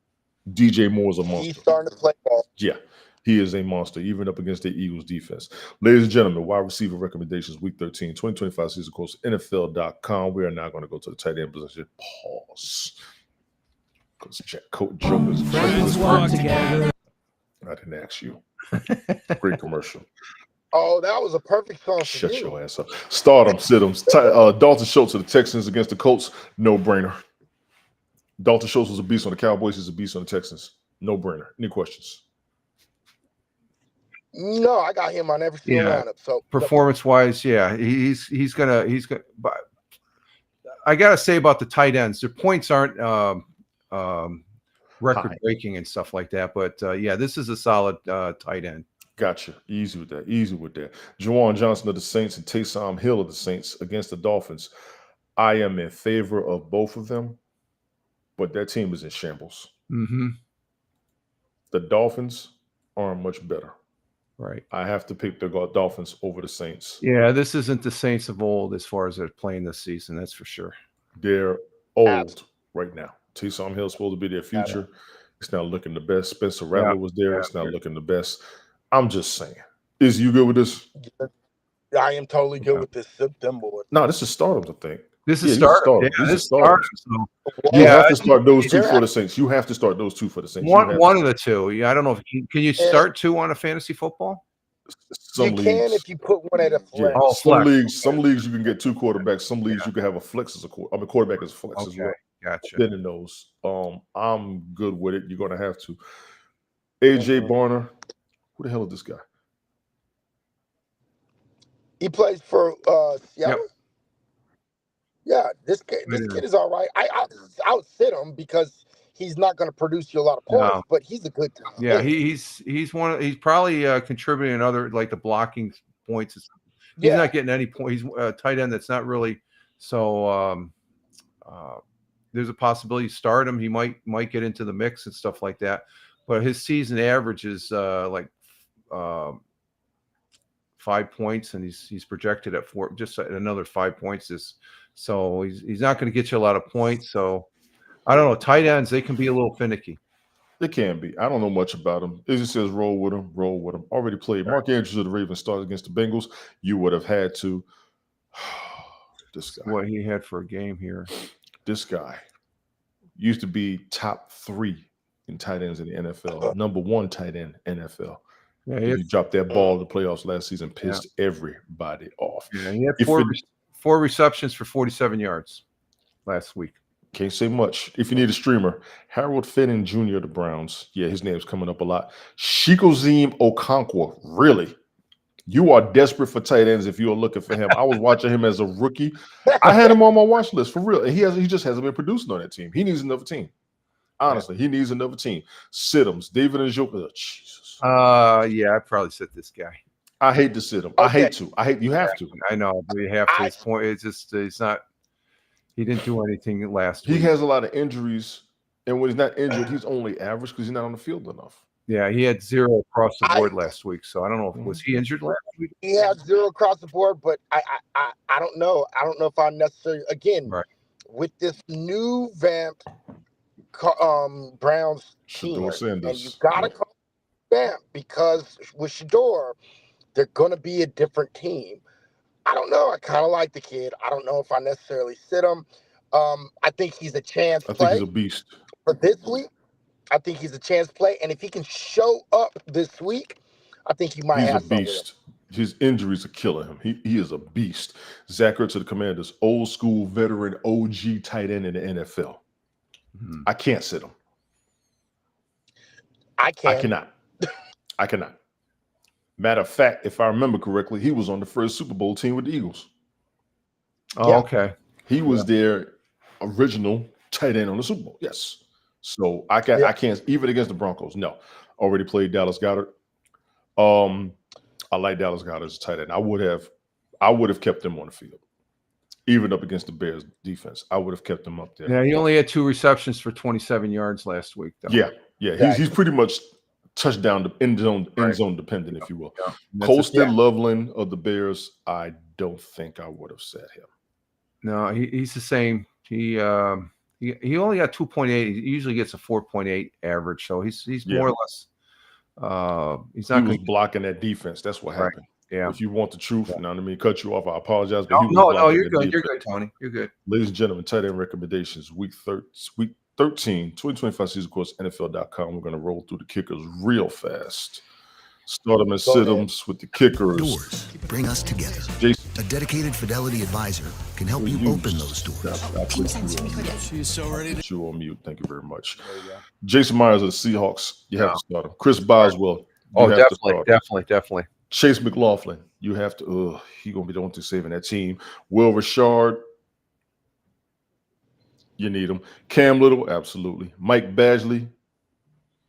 DJ Moore's a monster. He's starting to play ball. Yeah, he is a monster, even up against the Eagles defense. Ladies and gentlemen, wide receiver recommendations, Week 13, 2025 season course, NFL.com. We are now going to go to the tight end position. Pause. Because Coach Joe is friends walk together. I didn't ask you. Great commercial. Oh, that was a perfect song. Shut your ass up. Start them, sit them. Dalton Schultz of the Texans against the Colts. No brainer. Dalton Schultz was a beast on the Cowboys. He's a beast on the Texans. No brainer. Any questions? No, I got him on every single lineup. So performance-wise, he's gonna. But I gotta say about the tight ends, their points aren't record-breaking and stuff like that. But this is a solid tight end. Gotcha. Easy with that. Juwan Johnson of the Saints and Taysom Hill of the Saints against the Dolphins. I am in favor of both of them, but that team is in shambles. Mm-hmm. The Dolphins aren't much better. Right. I have to pick the Dolphins over the Saints. Yeah, this isn't the Saints of old as far as they're playing this season. That's for sure. They're old right now. Taysom Hill's supposed to be their future. It's not looking the best. Spencer Rattler was there. It's not looking the best. I'm just saying. Is you good with this? I am totally good with this. Them boys. No, this is Stardom, I think. This is Stardom. Yeah, this is Stardom. You have to start those two for the Saints. One of the two. Yeah, I don't know if can you start 2 on a fantasy football? Some leagues can if you put one at a flex. Yeah, some leagues you can get 2 quarterbacks. Some leagues you can have a flex as a quarterback as a flex as well. Gotcha. Then in those, I'm good with it. You're gonna have to. AJ Barner. Who the hell is this guy? He plays for Seattle. Yeah, this kid is all right. I would sit him because he's not going to produce you a lot of points, No. but he's a good tight Yeah, end. he's probably contributing other like the blocking points. He's Yeah. not getting any point. He's a tight end that's not really so. There's a possibility you start him. He might get into the mix and stuff like that. But his season average is like 5 points, and he's projected at 4, just another 5 points. So he's not going to get you a lot of points. So I don't know. Tight ends, they can be a little finicky. They can be. I don't know much about him. It just says roll with him, roll with him. Already played. Mark Andrews of the Ravens started against the Bengals. You would have had to. This guy. What he had for a game here. This guy used to be top 3 in tight ends in the NFL. Number 1 tight end in NFL. Yeah, he dropped that ball in the playoffs last season, pissed everybody off. Yeah, he had four receptions for 47 yards last week. Can't say much. If you need a streamer, Harold Finnan Jr. of the Browns. Yeah, his name's coming up a lot. Shikozim Okonkwo. Really? You are desperate for tight ends if you're looking for him. I was watching him as a rookie. I had him on my watch list for real. And he just hasn't been producing on that team. He needs another team. Honestly, he needs another team. Siddums, David Njoku. Jesus. Yeah, I'd probably sit this guy. I hate to sit him. I hate to. You have to. I know, but you have to. His point, it's just he's not. He didn't do anything last week. He has a lot of injuries, and when he's not injured, he's only average because he's not on the field enough. Yeah, he had 0 across the board last week. So I don't know if was he injured last week. He had 0 across the board, but I don't know. I don't know if I necessarily with this new vamped Browns team, and you gotta call vamp because with Shador, they're gonna be a different team. I don't know. I kind of like the kid. I don't know if I necessarily sit him. I think he's a chance play. I think he's a beast. For this week, I think he's a chance play. And if he can show up this week, I think he might have something. He's a beast. His injuries are killing him. He is a beast. Zach Ertz of the Commanders, old school veteran OG tight end in the NFL. Mm-hmm. I can't sit him. I cannot. I cannot. Matter of fact, if I remember correctly, he was on the first Super Bowl team with the Eagles. Oh, okay. He was their original tight end on the Super Bowl. Yes. So I can't even against the Broncos. No. Already played Dallas Goedert. I like Dallas Goedert as a tight end. I would have kept him on the field. Even up against the Bears defense. I would have kept him up there. Yeah, he only had 2 receptions for 27 yards last week, though. Yeah. He's pretty much touchdown end zone dependent, if you will. Yeah. Colston Loveland of the Bears, I don't think I would have said him. No, he's the same. He only got 2.8. He usually gets a 4.8 average, so he's more or less. He's not. He was blocking that defense. That's what happened. Yeah. If you want the truth, you know what I mean, cut you off. I apologize, but no, you're good. You're good, Tony. You're good. Ladies and gentlemen, tight end recommendations, week 13, 2025 season course, NFL.com. We're going to roll through the kickers real fast. Start them and sit them with the kickers. Doors bring us together. Jason. A dedicated Fidelity advisor can help you open those doors. She's so ready to you on mute. Thank you very much. Jason Myers of the Seahawks. You have to start him. Chris Boswell. Definitely. Chase McLaughlin. You have to. He's going to be the one to saving that team. Will Richard. You need him. Cam Little, absolutely. Mike Badgley,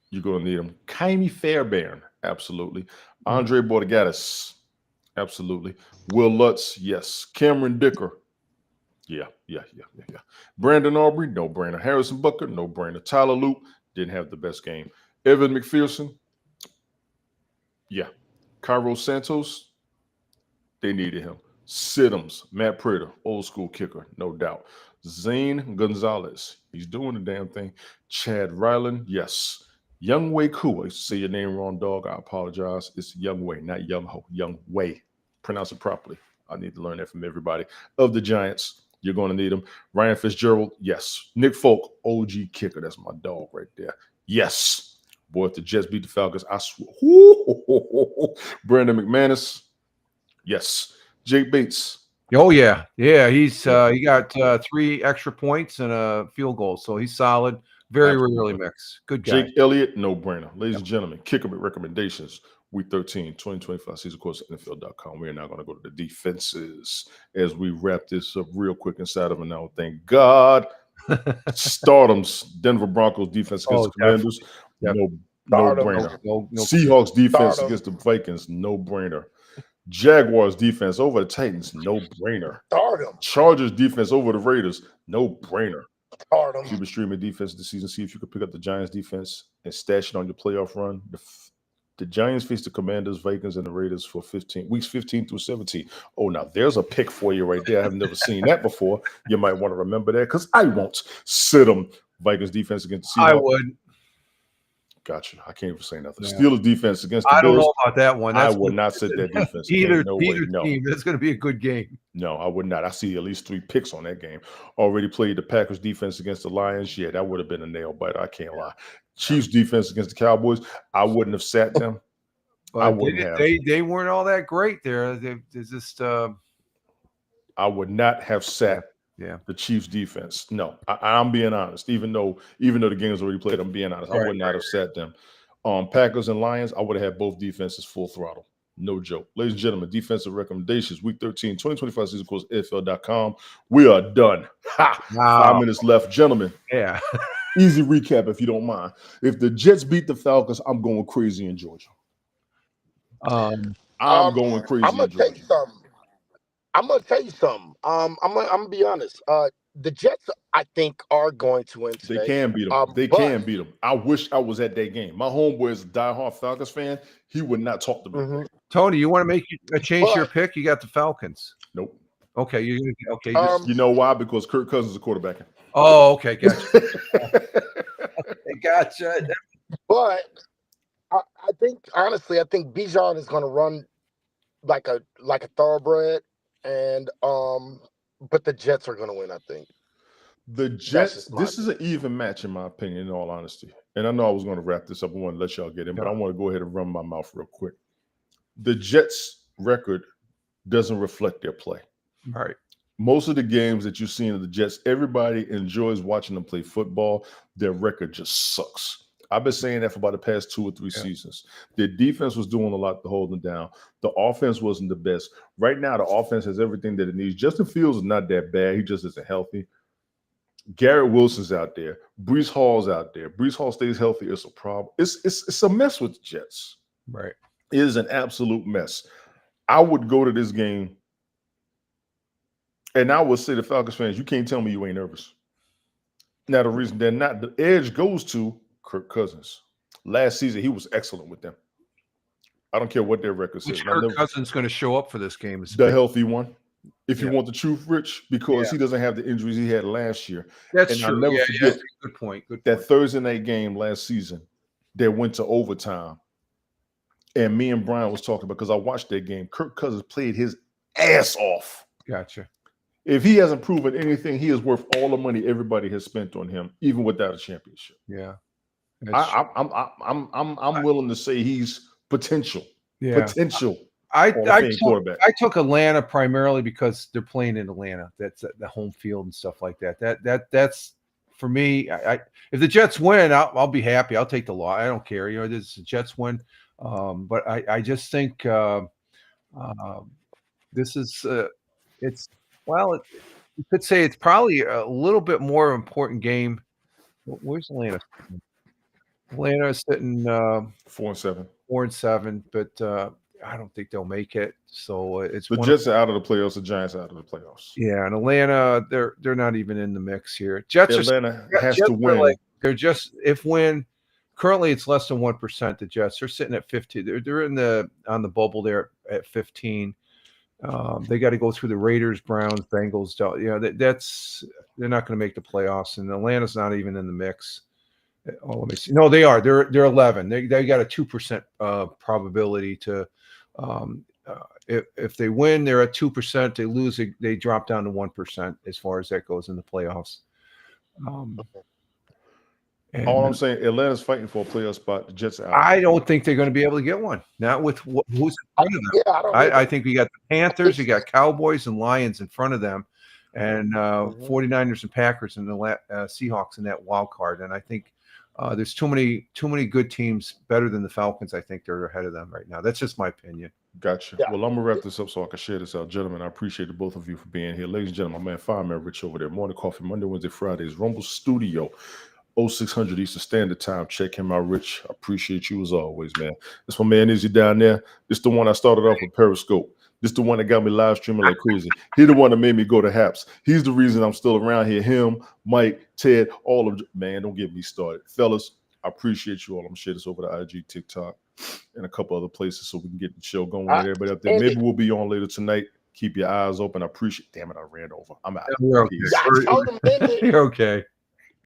you're going to need him. Kaimi Fairbairn, absolutely. Andre Borgatis, absolutely. Will Lutz, yes. Cameron Dicker, yeah. Brandon Aubrey, no brainer. Harrison Butker, no brainer. Tyler Loop, didn't have the best game. Evan McPherson, yeah. Cairo Santos, they needed him. Siddums, Matt Prater, old school kicker, no doubt. Zane Gonzalez, he's doing the damn thing. Chad Ryland, yes. Young Wei Koo, I used to say your name wrong, dog. I apologize. It's Young Wei, not Young Ho. Young Wei. Pronounce it properly. I need to learn that from everybody. Of the Giants, you're going to need him. Ryan Fitzgerald, yes. Nick Folk, OG kicker. That's my dog right there. Yes. Boy, if the Jets beat the Falcons, I swear. Brandon McManus, yes. Jake Bates. Oh yeah. He's he got 3 extra points and a field goal, so he's solid. Very rarely mixed. Good guy. Jake Elliott, no brainer. Ladies and gentlemen, kicker recommendations. Week 13, 2025 season course at NFL.com. We are now going to go to the defenses as we wrap this up real quick inside of an hour. Thank God. Stardom's Denver Broncos defense against the Commanders. definitely. No Stardom. brainer. No Seahawks defense Stardom. against the Vikings. No brainer. Jaguars defense over the Titans. No brainer. Stardom. Chargers defense over the Raiders. No brainer. Stardom. Keep it streaming defense this season. See if you can pick up the Giants defense and stash it on your playoff run. The Giants face the Commanders, Vikings, and the Raiders for weeks 15 through 17. Oh, now there's a pick for you right there. I have never seen that before. You might want to remember that because I won't sit them. Vikings defense against the Seahawks. I would. Gotcha. I can't even say nothing. Yeah. Steelers defense against the I don't Bills. know about that one. I would not sit that defense. Either No way. No. team. That's going to be a good game. No, I would not. I see at least 3 picks on that game. Already played the Packers defense against the Lions. Yeah, that would have been a nail biter. I can't lie. Chiefs defense against the Cowboys. I wouldn't have sat them. But I wouldn't have. They weren't all that great there. They just. I would not have sat the Chiefs defense. No, I'm being honest. Even though the game's already played, I'm being honest. I would not have sat them. Packers and Lions, I would have had both defenses full throttle. No joke. Ladies and gentlemen, defensive recommendations, Week 13, 2025 season course, NFL.com. We are done. Ha! Wow. 5 minutes left. Gentlemen, Yeah. easy recap if you don't mind. If the Jets beat the Falcons, I'm going crazy in Georgia. I'm going crazy I'm gonna in tell you Georgia. something. I'm gonna be honest. The Jets, I think, are going to win today. They can beat them. They can beat them. I wish I was at that game. My homeboy is a diehard Falcons fan. He would not talk to me. Mm-hmm. Tony, you want to make a change your pick? You got the Falcons. Nope. Okay, okay. You know why? Because Kirk Cousins is quarterbacking. Oh, okay, gotcha. Gotcha. But I think Bijan is going to run like a thoroughbred, and but the Jets are going to win. I think the Jets. This is an even match, in my opinion. In all honesty, and I know I was going to wrap this up. I want to let y'all get in, but I want to go ahead and run my mouth real quick. The Jets' record doesn't reflect their play. Right. Most of the games that you've seen of the Jets, everybody enjoys watching them play football. Their record just sucks. I've been saying that for about the past 2 or 3 seasons. Their defense was doing a lot to hold them down. The offense wasn't the best. Right now, the offense has everything that it needs. Justin Fields is not that bad. He just isn't healthy. Garrett Wilson's out there. Breece Hall's out there. Breece Hall stays healthy. It's a problem. It's a mess with the Jets. Right. It is an absolute mess. I would go to this game, and I would say to Falcons fans, you can't tell me you ain't nervous. Now, the reason they're not, the edge goes to Kirk Cousins. Last season, he was excellent with them. I don't care what their record says. Which Kirk Cousins going to show up for this game? The healthy one. If you want the truth, Rich, because he doesn't have the injuries he had last year. That's true. I'll never forget. Good point. That Thursday night game last season that went to overtime. And me and Brian was talking because I watched that game. Kirk Cousins played his ass off. Gotcha. If he hasn't proven anything, he is worth all the money everybody has spent on him, even without a championship. Yeah. I'm willing to say he's potential. Yeah. Potential. I took Atlanta primarily because they're playing in Atlanta. That's the home field and stuff like that. That's for me. If the Jets win, I'll be happy. I'll take the law. I don't care. You know, the Jets win. But I just think this is you could say it's probably a little bit more important game. Where's Atlanta? Atlanta is sitting 4-7. 4-7, but I don't think they'll make it. So it's the Jets are out of the playoffs. The Giants are out of the playoffs. Yeah, and Atlanta, they're not even in the mix here. Atlanta has to win. They're just currently it's less than 1%. The Jets are sitting at 15. They're on the bubble there at 15. They got to go through the Raiders, Browns, Bengals. They're not going to make the playoffs, and Atlanta's not even in the mix. Oh, let me see. No, they are. They're 11. They got a 2% probability to. If they win, they're at 2%. They lose, they drop down to 1% as far as that goes in the playoffs. All I'm saying, Atlanta's fighting for a playoff spot. The Jets are out. I don't think they're going to be able to get one. Not with who's in front of them. Yeah, I think we got the Panthers, we got Cowboys and Lions in front of them, and 49ers and Packers and the Seahawks in that wild card. And I think There's too many good teams better than the Falcons. I think they're ahead of them right now. That's just my opinion. Gotcha. Yeah. Well, I'm gonna wrap this up so I can share this out, gentlemen. I appreciate the both of you for being here, ladies and gentlemen. My man Fireman Rich over there. Morning Coffee Monday, Wednesday, Fridays. Rumble Studio, 0600 Eastern Standard Time. Check him out, Rich. I appreciate you as always, man. This my man Izzy down there. This the one I started off with Periscope. This the one that got me live streaming like crazy. He the one that made me go to Haps. He's the reason I'm still around here. Him, Mike, Ted, all of them. Man, don't get me started. Fellas, I appreciate you all. I'm gonna share this over to IG, TikTok, and a couple other places so we can get the show going with everybody up there. Andy. Maybe we'll be on later tonight. Keep your eyes open. I appreciate. Damn it, I ran over. I'm out. You're okay. Yeah, I told him, Andy. You're okay.